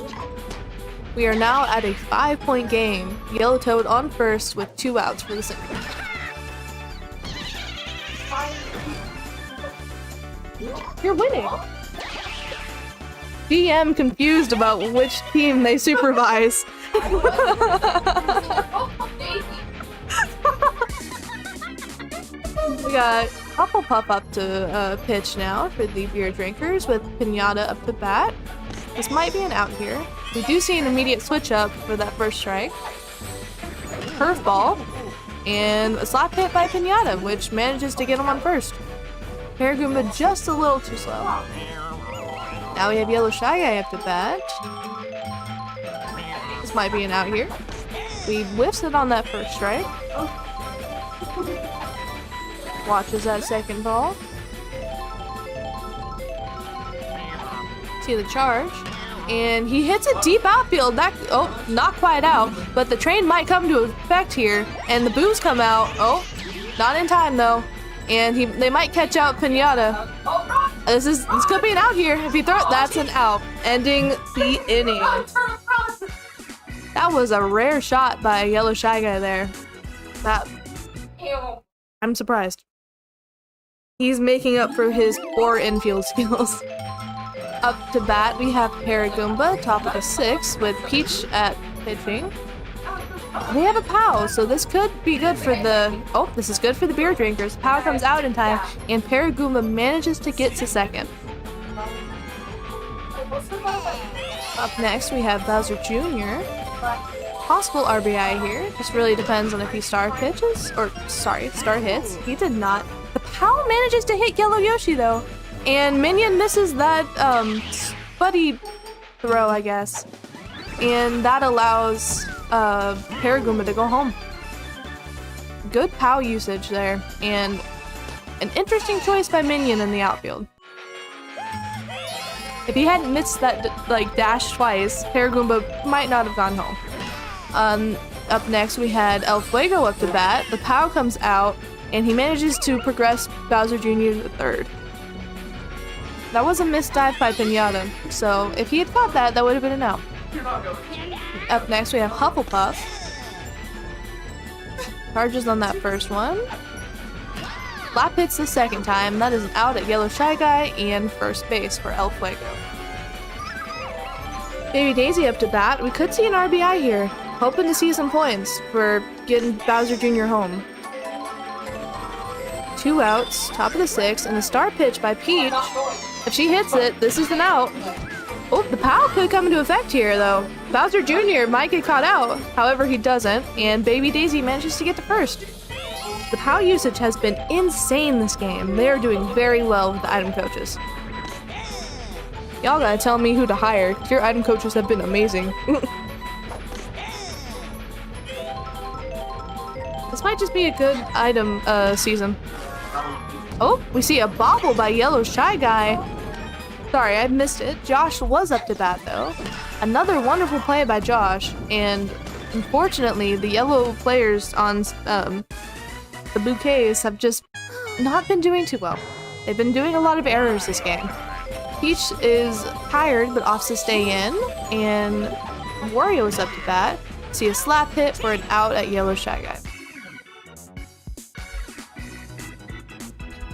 Speaker 1: We are now at a 5-point game. Yellow Toad on first with 2 outs for the single. You're winning! DM confused about which team they supervise. We got Hufflepuff up to pitch now for the beer drinkers with Pinata up to bat. This might be an out here. We do see an immediate switch up for that first strike. Curveball and a slap hit by Pinata, which manages to get him on first. Paragoomba just a little too slow. Now we have Yellow Shy Guy up to bat. This might be an out here. We whiffs it on that first strike. Watches that second ball. See the charge. And he hits a deep outfield. Oh, not quite out. But the train might come to effect here. And the boos come out. Oh, not in time though. And they might catch out Pinata. This could be an out here. If he throws it, that's an out. Ending the inning. That was a rare shot by a Yellow Shy Guy there. I'm surprised. He's making up for his poor infield skills. Up to bat, we have Paragoomba, top of the 6th, with Peach at pitching. They have a POW, so this could be good for the... Oh, this is good for the beer drinkers. POW comes out in time, and Paragoomba manages to get to second. Up next, we have Bowser Jr. Possible RBI here. Just really depends on if he star hits. He did not. The POW manages to hit Yellow Yoshi, though. And Minion misses that buddy throw, I guess. And that allows Paragoomba to go home. Good POW usage there. And an interesting choice by Minion in the outfield. If he hadn't missed that dash twice, Paragoomba might not have gone home. Up next we had El Fuego up to bat. The POW comes out, and he manages to progress Bowser Jr. to third. That was a missed dive by Pinata, so if he had caught that, that would have been an out. Up next we have Hufflepuff. Charges on that first one. Lap hits the second time. That is an out at Yellow Shy Guy and first base for El Fuego. Baby Daisy up to bat. We could see an RBI here. Hoping to see some points for getting Bowser Jr. home. 2 outs, top of the 6th, and a star pitch by Peach. If she hits it, this is an out. Oh, the POW could come into effect here, though. Bowser Jr. might get caught out. However, he doesn't, and Baby Daisy manages to get to first. The POW usage has been insane this game. They are doing very well with the item coaches. Y'all gotta tell me who to hire. Your item coaches have been amazing. This might just be a good item season. Oh, we see a bobble by Yellow Shy Guy. Sorry, I missed it. Josh was up to bat, though. Another wonderful play by Josh, and unfortunately, the yellow players on the Bouquets have just not been doing too well. They've been doing a lot of errors this game. Peach is tired, but opts to stay in, and Wario is up to bat. See a slap hit for an out at Yellow Shy Guy.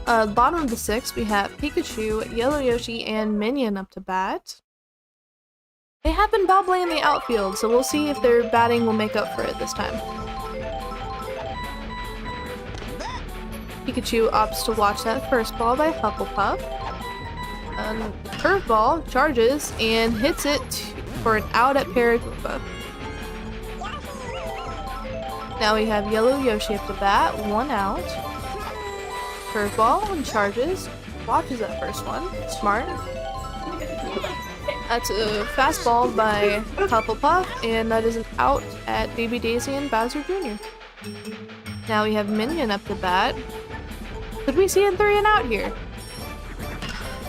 Speaker 1: Bottom of the 6th, we have Pikachu, Yellow Yoshi, and Minion up to bat. They have been bobbling in the outfield, so we'll see if their batting will make up for it this time. Pikachu opts to watch that first ball by Hufflepuff. Curveball charges and hits it for an out at Paratroopa. Now we have Yellow Yoshi at the bat, 1 out. Curveball and charges, watches that first one, smart. That's a fastball by Hufflepuff, and that is an out at Baby Daisy and Bowser Jr. Now we have Minion up the bat. Could we see a 3 and out here?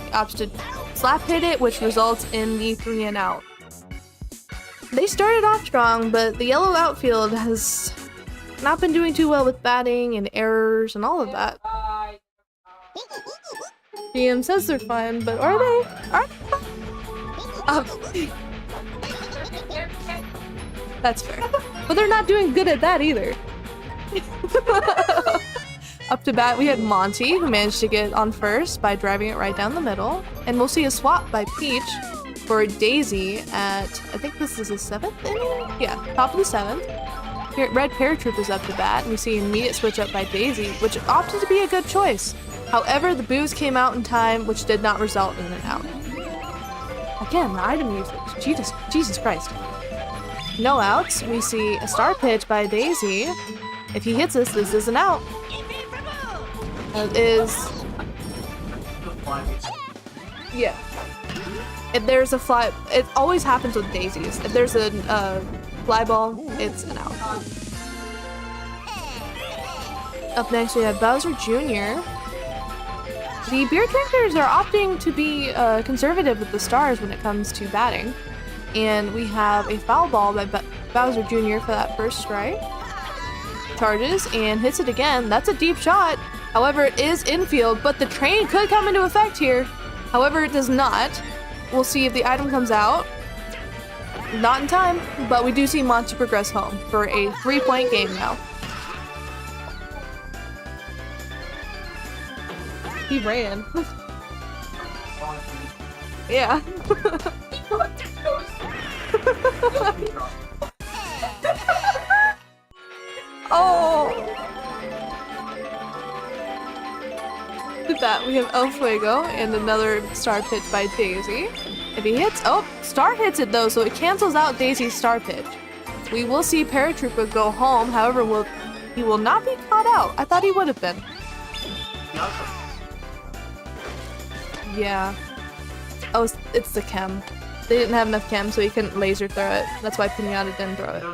Speaker 1: He opts to slap hit it, which results in the 3 and out. They started off strong, but the yellow outfield has not been doing too well with batting and errors and all of that. GM says they're fine, but are they? Are they fine? That's fair. But they're not doing good at that either. Up to bat, we had Monty, who managed to get on first by driving it right down the middle. And we'll see a swap by Peach for Daisy at, I think this is the 7th inning? Yeah, top of the 7th. Here, Red Paratroop is up to bat, and we see an immediate switch up by Daisy, which opted to be a good choice. However, the boos came out in time, which did not result in an out. Again, the item usage. Jesus Christ. No outs. We see a star pitch by Daisy. If he hits this is an out. It is... Yeah. If there's a fly... It always happens with daisies. If there's a fly ball, it's an out. Up next we have Bowser Jr. The beer drinkers are opting to be conservative with the stars when it comes to batting. And we have a foul ball by Bowser Jr. for that first strike. Charges and hits it again. That's a deep shot. However, it is infield, but the train could come into effect here. However, it does not. We'll see if the item comes out. Not in time, but we do see Monty progress home for a 3-point game now. He ran. Yeah. Oh! With that, we have El Fuego and another star pitch by Daisy. If he hits, oh, Star hits it though, so it cancels out Daisy's star pitch. We will see Paratroopa go home, however, he will not be caught out. I thought he would have been. Yeah. Oh, it's the chem. They didn't have enough chem, so he couldn't laser throw it. That's why Pinata didn't throw it.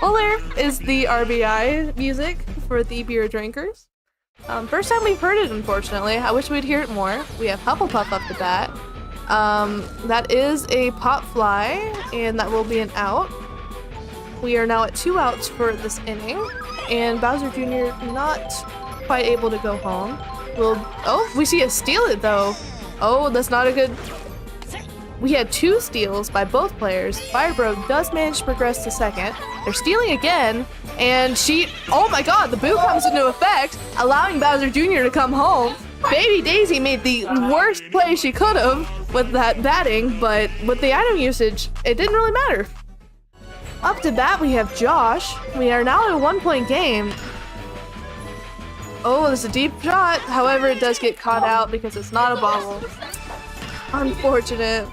Speaker 1: Well, there is the RBI music for the beer drinkers. First time we've heard it, unfortunately. I wish we'd hear it more. We have Hufflepuff up the bat. That is a pop fly, and that will be an out. We are now at 2 outs for this inning, and Bowser Jr. not quite able to go home. Oh, we see a steal it though. Oh, that's not a good... We had 2 steals by both players. Firebro does manage to progress to second. They're stealing again, and oh my god, the boo comes into effect, allowing Bowser Jr. to come home. Baby Daisy made the worst play she could have with that batting, but with the item usage, it didn't really matter. Up to bat, we have Josh. We are now in a 1-point game. Oh, there's a deep shot. However, it does get caught out because it's not a bobble. Unfortunate.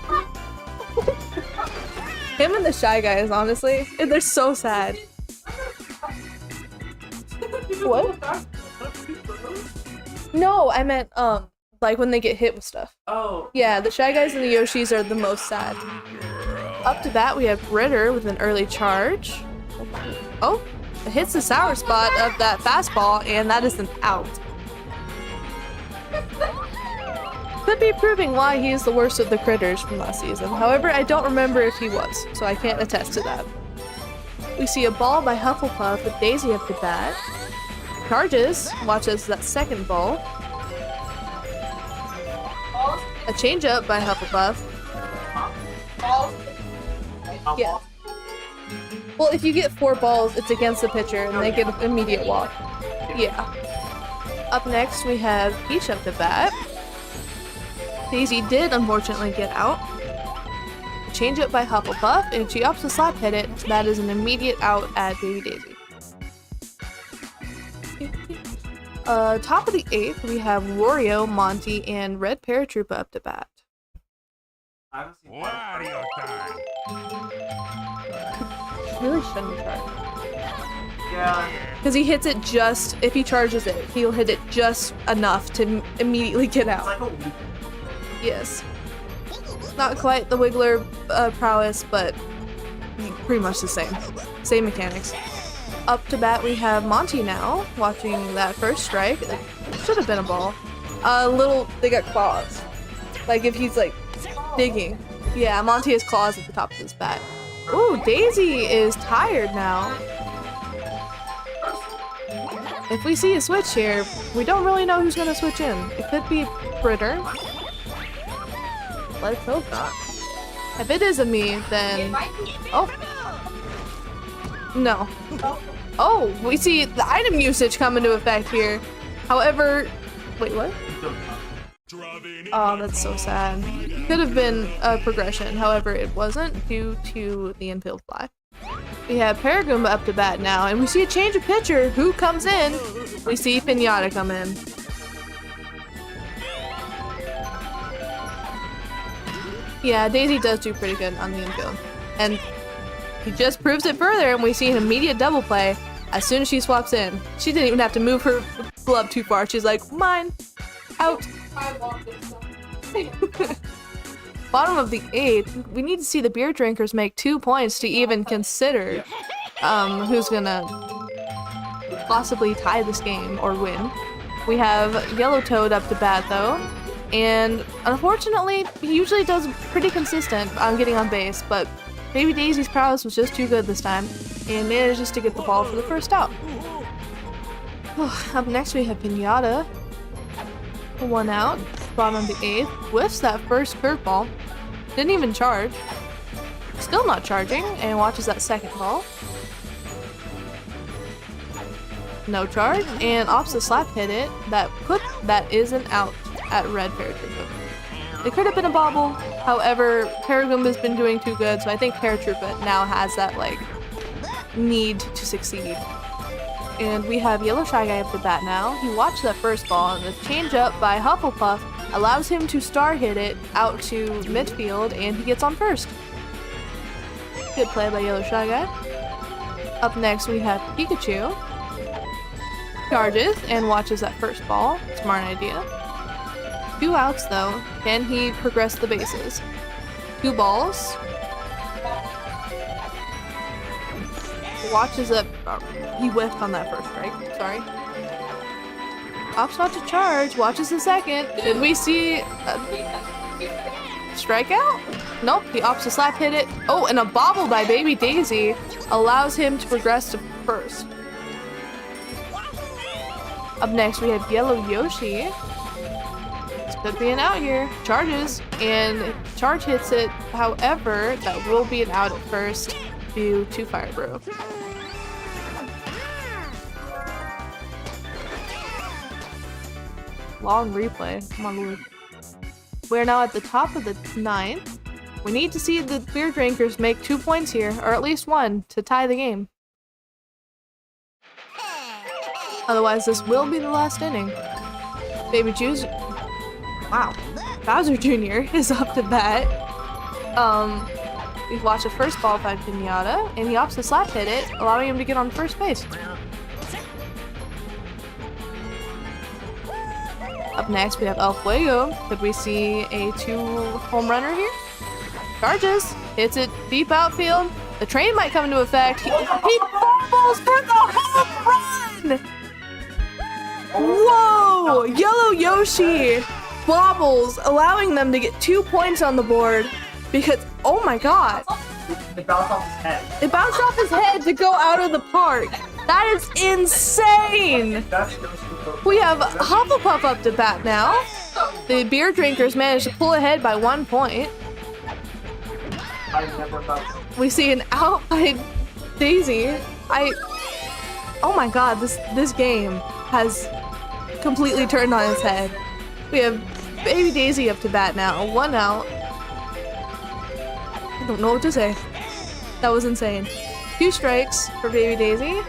Speaker 1: Him and the Shy Guys, honestly, they're so sad. What? No, I meant, like when they get hit with stuff.
Speaker 3: Oh.
Speaker 1: Yeah, the Shy Guys and the Yoshis are the most sad. Up to bat, we have Ritter with an early charge. Oh, it hits the sour spot of that fastball, and that is an out. Could be proving why he is the worst of the critters from last season. However, I don't remember if he was, so I can't attest to that. We see a ball by Hufflepuff with Daisy up the bat. Charges, watches that second ball. A changeup by Hufflepuff. Yeah. Well, if you get 4 balls, it's against the pitcher, and they get an immediate walk. Yeah. Up next, we have Peach up the bat. Daisy did unfortunately get out. Change up by Hufflepuff, and if she opts to slap hit it, that is an immediate out at Baby Daisy. Top of the 8th, we have Wario, Monty, and Red Paratroopa up to bat.
Speaker 3: I haven't seen
Speaker 6: Wario time.
Speaker 1: Really shouldn't charge.
Speaker 3: Yeah.
Speaker 1: Because he hits it just, if he charges it, he'll hit it just enough to immediately get
Speaker 3: It's
Speaker 1: out.
Speaker 3: like a week.
Speaker 1: Yes. Not quite the Wiggler prowess, but pretty much the same. Same mechanics. Up to bat, we have Monty now, watching that first strike. It should have been a ball. They got claws. Like if he's like digging. Yeah, Monty has claws at the top of his bat. Ooh, Daisy is tired now. If we see a switch here, we don't really know who's gonna switch in. It could be Fritter. Let's hope not. If it is a me, then... Oh. No. Oh, we see the item usage come into effect here. However... Wait, what? Oh, that's so sad. Could have been a progression, however it wasn't due to the infield fly. We have Paragoomba up to bat now, and we see a change of pitcher. Who comes in? We see Pinata come in. Yeah, Daisy does do pretty good on the infield. And he just proves it further, and we see an immediate double play as soon as she swaps in. She didn't even have to move her glove too far. She's like, mine. Out. Bottom of the 8th, we need to see the beer drinkers make 2 points to even consider who's gonna possibly tie this game or win. We have Yellow Toad up to bat though, and unfortunately he usually does pretty consistent on getting on base, but Baby Daisy's prowess was just too good this time and manages to get the ball for the first out. Up next we have Pinata. 1 out. Bottom of the 8th, whiffs that first curveball, didn't even charge, still not charging, and watches that second ball. No charge, and opts the slap hit it, that is an out at Red Paratroopa. It could have been a bobble, however, Paragoomba's been doing too good, so I think Paratroopa now has that, like, need to succeed. And we have Yellow Shy Guy up to bat now. He watched that first ball, and the changeup by Hufflepuff allows him to star hit it out to midfield, and he gets on first. Good play by Yellow Shy Guy. Up next, we have Pikachu. Charges and watches that first ball. Smart idea. 2 outs, though. Can he progress the bases? 2 balls. Watches that. He whiffed on that first strike. Sorry. Opts not to charge. Watches the second. Did we see a strikeout? Nope. He opts to slap hit it. Oh, and a bobble by Baby Daisy allows him to progress to first. Up next, we have Yellow Yoshi. This could be an out here. Charges and charge hits it. However, that will be an out at first due to Fire Bro. Long replay. Come on, Lord. We're now at the top of the 9th. We need to see the beer drinkers make 2 points here, or at least 1, to tie the game. Otherwise, this will be the last inning. Baby Juice. Wow. Bowser Jr. is up to bat. We've watched the first ball by Pinata, and he opts to slap hit it, allowing him to get on first base. Up next, we have El Fuego. Could we see a 2 home runner here? Charges, hits it deep outfield. The train might come into effect. He fumbles for the home run! Whoa! Yellow Yoshi bobbles, allowing them to get 2 points on the board because, oh my god.
Speaker 3: It bounced off his head.
Speaker 1: It bounced off his head to go out of the park. That is insane!
Speaker 3: That's
Speaker 1: We have Hufflepuff up to bat now. The beer drinkers managed to pull ahead by 1 point.
Speaker 3: I never thought.
Speaker 1: We see an out by Daisy. Oh my god, this game has completely turned on its head. We have Baby Daisy up to bat now. 1 out. I don't know what to say. That was insane. 2 strikes for Baby Daisy.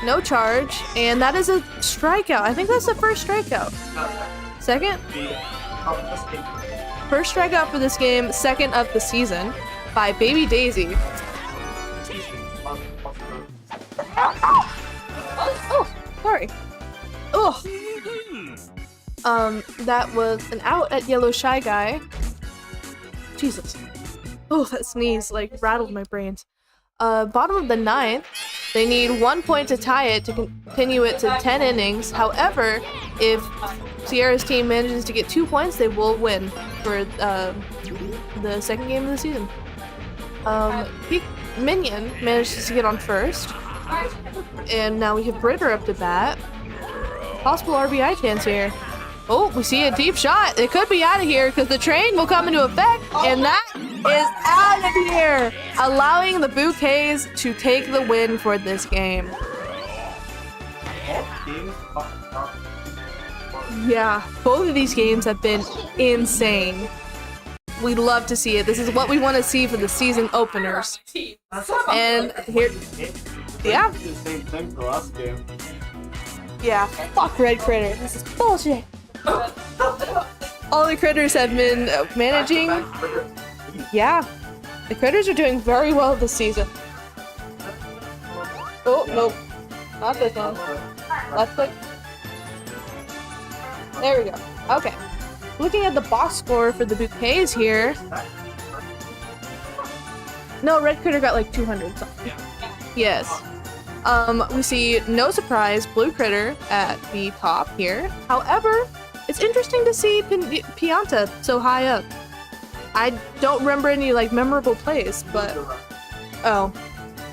Speaker 1: no charge, and that is a strikeout. I think that's the first strikeout. Second? First strikeout for this game, second of the season, by Baby Daisy. Oh, sorry. Oh. That was an out at Yellow Shy Guy. Jesus. Oh, that sneeze, like, rattled my brains. Bottom of the ninth, they need 1 point to tie it to continue it to 10 innings. However, if Sierra's team manages to get 2 points, they will win for the second game of the season. Minion manages to get on first. And now we have Britter up to bat. Possible RBI chance here. Oh, we see a deep shot. It could be out of here because the train will come into effect, and that is out of here, allowing the Bouquets to take the win for this game. Yeah, both of these games have been insane. We love to see it. This is what we want to see for the season openers. And here, yeah.
Speaker 4: Same thing for last game.
Speaker 1: Yeah, fuck Red Critter. This is bullshit. All the critters have been managing. Yeah, the critters are doing very well this season. Oh, nope. Not this one. Left click. There we go. Okay. Looking at the box score for the Bouquets here. No, Red Critter got like 200 something. Yes. We see, no surprise, Blue Critter at the top here. However, it's interesting to see Pianta so high up. I don't remember any like memorable plays, but oh,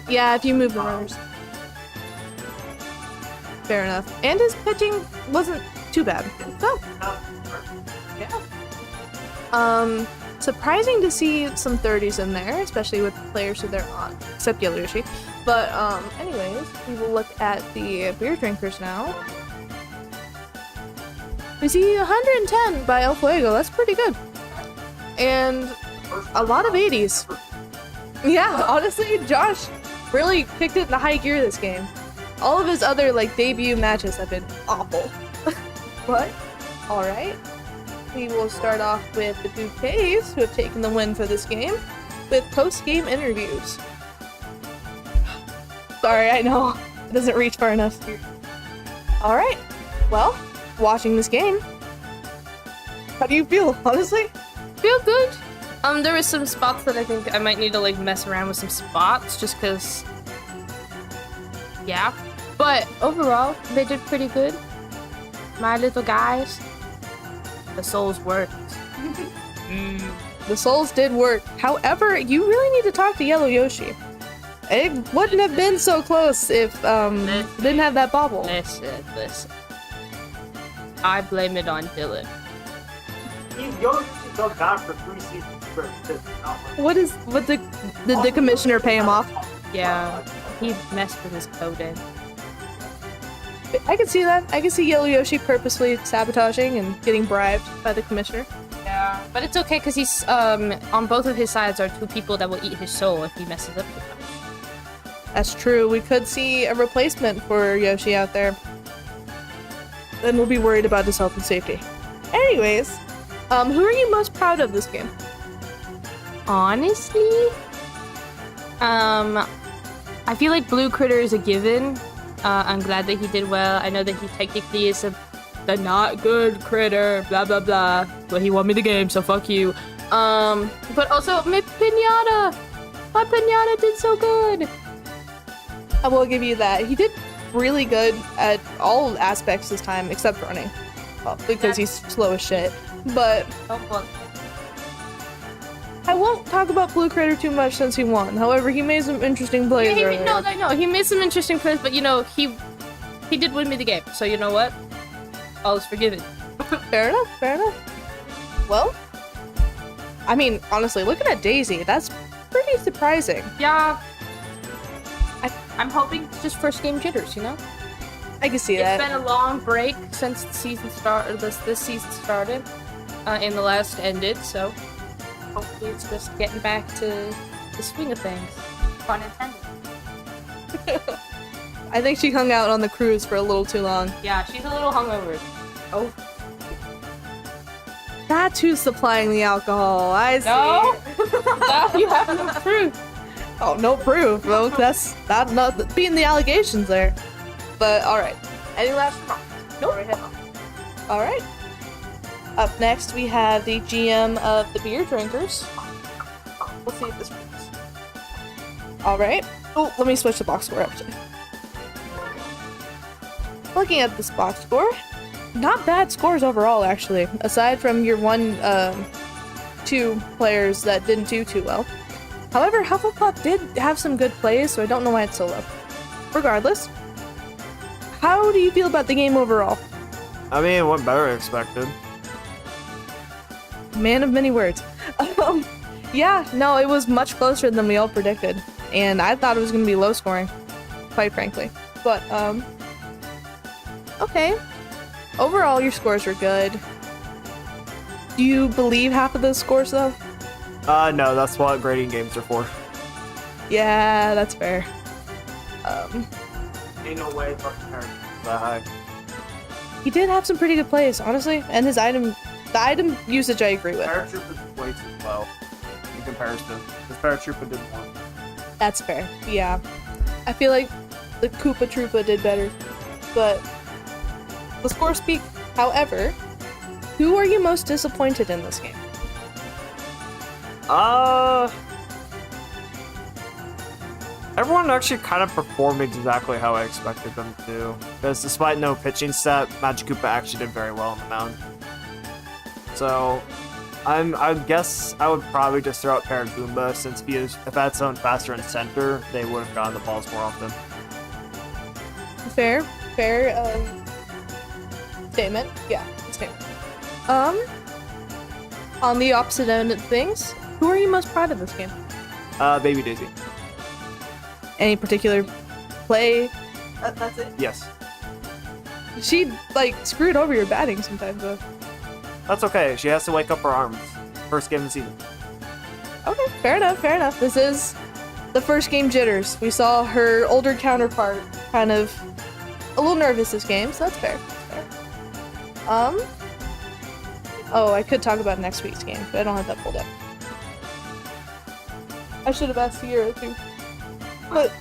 Speaker 1: yeah, if you move the runners. Fair enough. And his pitching wasn't too bad. So, yeah. Surprising to see some 30s in there, especially with the players who they're on, except Yellow Yoshi. But anyways, we will look at the beer drinkers now. We see 110 by El Fuego. That's pretty good. And a lot of 80s. Yeah, honestly, Josh really kicked it into high gear this game. All of his other like debut matches have been awful. But, alright. We will start off with the Bouquets, who have taken the win for this game, with post-game interviews. Sorry, I know. It doesn't reach far enough. Alright. Well, watching this game, how do you feel, honestly?
Speaker 2: Feel good. There was some spots that I think I might need to like mess around with some spots just because, yeah. But overall, they did pretty good. My little guys, the souls worked.
Speaker 1: The souls did work. However, you really need to talk to Yellow Yoshi. It wouldn't have been so close if didn't have that bobble.
Speaker 2: Listen. I blame it on Dylan.
Speaker 3: Yoshi got that for 3 seasons.
Speaker 1: What did the commissioner pay him off?
Speaker 2: Yeah, he messed with his coding.
Speaker 1: I can see that. I can see Yellow Yoshi purposely sabotaging and getting bribed by the commissioner.
Speaker 2: Yeah, but it's okay because he's on both of his sides are two people that will eat his soul if he messes up too much.
Speaker 1: That's true. We could see a replacement for Yoshi out there. Then we'll be worried about his health and safety. Anyways, who are you most proud of this game?
Speaker 2: Honestly, I feel like Blue Critter is a given. I'm glad that he did well. I know that he technically is the not good critter, blah blah blah. But he won me the game, so fuck you. But also my Pinata did so good.
Speaker 1: I will give you that. He did really good at all aspects this time, except running. Well, because he's slow as shit. But I won't talk about Blue Critter too much since he won. However, he made some interesting plays earlier.
Speaker 2: He made some interesting plays, but you know, he did win me the game. So you know what? All is forgiven.
Speaker 1: Fair enough. Well, I mean, honestly, looking at Daisy, that's pretty surprising.
Speaker 2: Yeah. I'm hoping it's just first game jitters, you know?
Speaker 1: I can see that.
Speaker 2: It's been a long break since the season started. This season started, and the last ended. So hopefully, it's just getting back to the swing of things. Pun intended.
Speaker 1: I think she hung out on the cruise for a little too long.
Speaker 2: Yeah, she's a little hungover.
Speaker 1: Oh. That's who's supplying the alcohol. I see.
Speaker 2: No, no, you have no proof.
Speaker 1: Oh, no proof, folks. That's not beating the allegations there. But all right. Any last remarks? Nope. All right. Up next, we have the GM of the beer drinkers. Let's see if this works. All right. Oh, let me switch the box score actually. Looking at this box score, not bad scores overall actually. Aside from your two players that didn't do too well. However, Hufflepuff did have some good plays, so I don't know why it's so low. Regardless, how do you feel about the game overall?
Speaker 4: I mean, it went better than expected.
Speaker 1: Man of many words. Yeah, no, it was much closer than we all predicted. And I thought it was going to be low scoring, quite frankly. But, okay. Overall, your scores were good. Do you believe half of those scores, though?
Speaker 4: No, that's what grading games are for.
Speaker 1: Yeah, that's fair.
Speaker 3: Ain't no way fucking parents.
Speaker 4: That high.
Speaker 1: He did have some pretty good plays, honestly. And the item usage I agree with.
Speaker 3: Paratrooper is way too low in comparison. Because Paratrooper did more.
Speaker 1: That's fair. Yeah. I feel like the Koopa Troopa did better. But the scores speak. However, who are you most disappointed in this game?
Speaker 4: Everyone actually kind of performed exactly how I expected them to. Because despite no pitching stat, Magikoopa actually did very well on the mound. So, I guess I would probably just throw out Paragoomba, since if that's someone faster in center, they would have gotten the balls more often.
Speaker 1: Fair statement. Yeah, statement. On the opposite end of things, who are you most proud of this game?
Speaker 4: Baby Daisy.
Speaker 1: Any particular play? That's it.
Speaker 4: Yes.
Speaker 1: She screwed over your batting sometimes though.
Speaker 4: That's okay. She has to wake up her arms. First game of the season.
Speaker 1: Okay, fair enough. This is the first game jitters. We saw her older counterpart kind of a little nervous this game, so that's fair. Oh, I could talk about next week's game, but I don't have that pulled up. I should have asked a year or two. But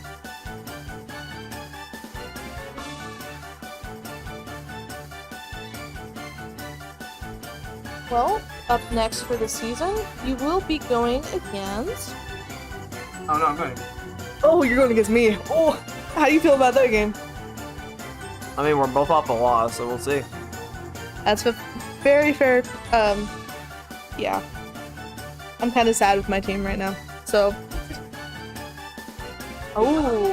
Speaker 1: well, up next for the season, you will be going against.
Speaker 3: Oh no, I'm going.
Speaker 1: Oh, you're going against me. Oh, how do you feel about that game?
Speaker 4: I mean, we're both off the loss, so we'll see.
Speaker 1: That's a very fair. Yeah. I'm kind of sad with my team right now. So. Oh,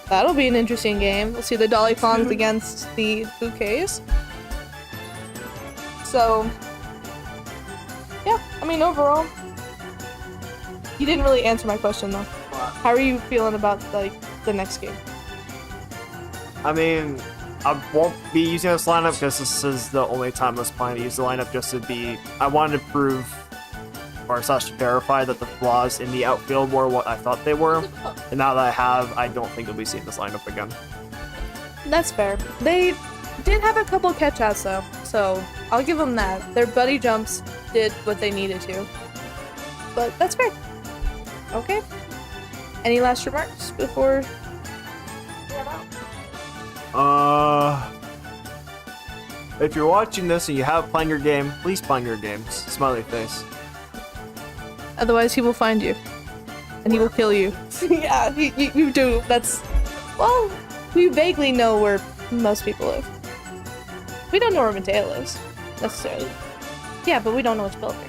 Speaker 1: that'll be an interesting game. We'll see the Dolly Kongs against the Bouquets. So. Yeah, I mean, overall, you didn't really answer my question though. How are you feeling about the next game?
Speaker 4: I mean, I won't be using this lineup because this is the only time I was planning to use the lineup just to be. I wanted to prove or slash verify that the flaws in the outfield were what I thought they were. And now that I have, I don't think I'll be seeing this lineup again.
Speaker 1: That's fair. They did have a couple catch-outs though, so I'll give them that. Their buddy jumps did what they needed to. But that's fair. Okay. Any last remarks before?
Speaker 4: If you're watching this and you haven't played your game, please plan your games. Smiley face.
Speaker 1: Otherwise, he will find you. And he will kill you. Yeah, you do. That's... Well, we vaguely know where most people live. We don't know where Mateo lives, necessarily. Yeah, but we don't know which building.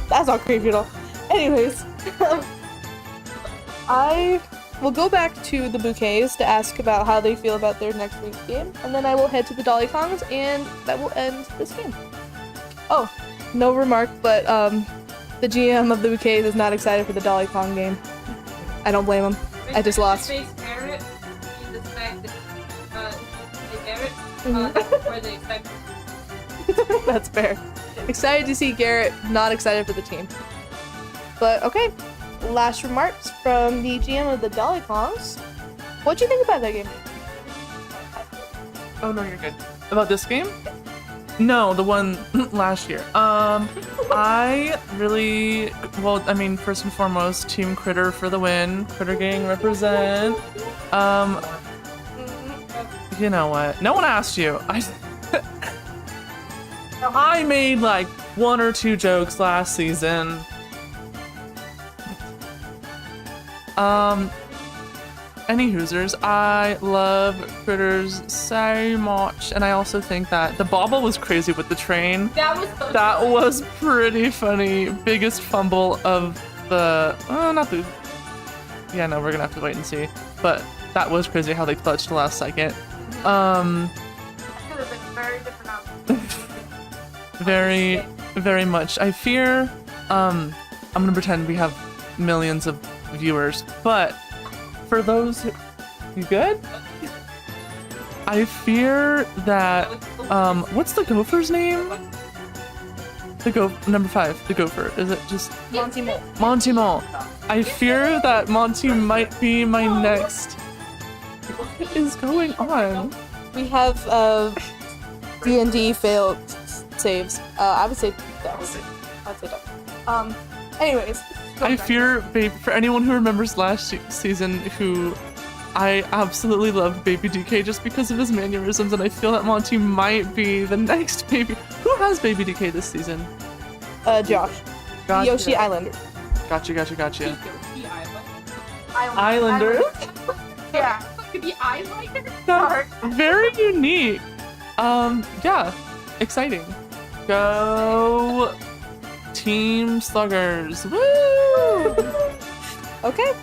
Speaker 1: That's not creepy at all. Anyways, I will go back to the Bouquets to ask about how they feel about their next week's game, and then I will head to the Dolly Kongs, and that will end this game. Oh, no remark, but the GM of the Bouquets is not excited for the Dolly Kong game. I don't blame him. I just lost. That's fair. Excited to see Garrett, not excited for the team. But okay, last remarks from the GM of the Dolly Kongs. What'd you think about that game?
Speaker 5: Oh no, you're good. About this game? No, the one last year. I really, well, I mean, first and foremost, Team Critter for the win. Critter Gang represent. You know what? No one asked you. I made like 1 or 2 jokes last season. Any Hoosers, I love Critters so much, and I also think that the bobble was crazy with the train. That was pretty funny. Biggest fumble of the, not the, yeah, no, we're gonna have to wait and see. But that was crazy how they clutched the last second.
Speaker 2: Could have been very different outcome.
Speaker 5: Very, very much. I fear, I'm gonna pretend we have millions of viewers, but for those who, you good? I fear that, what's the gopher's name? Number 5, the gopher. Is it just
Speaker 1: Monty Mole.
Speaker 5: Monty Mole? I fear that Monty might be my next. What is going on?
Speaker 1: We have D&D failed saves. I would say deaths. I'd say deaths. Anyways.
Speaker 5: I fear, babe, for anyone who remembers last season, who I absolutely loved Baby DK just because of his mannerisms, and I feel that Monty might be the next baby. Who has Baby DK this season?
Speaker 1: Josh.
Speaker 5: Gotcha.
Speaker 1: Yoshi Islander.
Speaker 5: Gotcha. Islander?
Speaker 2: Yeah. The eyeliner?
Speaker 5: That's very unique. Yeah. Exciting. Go Team Sluggers. Woo!
Speaker 1: Okay.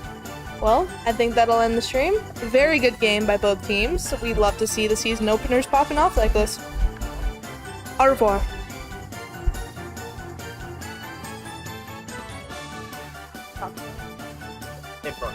Speaker 1: Well, I think that'll end the stream. Very good game by both teams. We'd love to see the season openers popping off like this. Au revoir.
Speaker 3: Hey, bro,